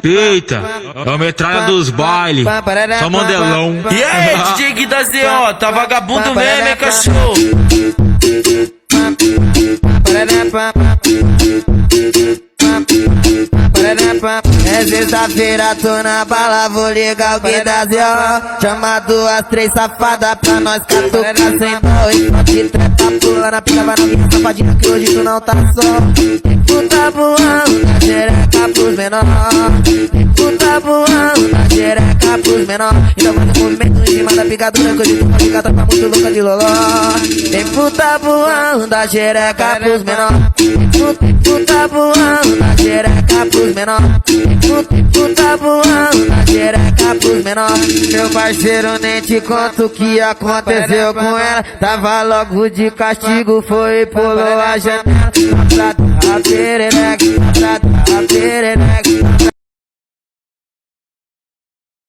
Eita, é a metralha dos bailes, só mandelão. E aí, DJ Gui da ZO, tá vagabundo mesmo, hein, cachorro? É sexta-feira, tô na bala, vou ligar o Gui da ZO. Chama duas, três safadas pra nós catucar sem dó. Enquanto que treta pula na pica, vai na minha safadinha que hoje tu não tá só. Tem puta voando na xereca pros menor. Tem puta voando na xereca pros menor. Então faz um movimento em cima da picadura, que hoje tu pode catar pra muito louca de loló. Tem puta voando na xereca pros menor. Tem puta voando na xereca pros menor. Tem puta voando na xereca pros menor. Meu parceiro, nem te conto o que aconteceu com ela. Tava logo de castigo, foi e pulou a janela. A perereca, a perereca.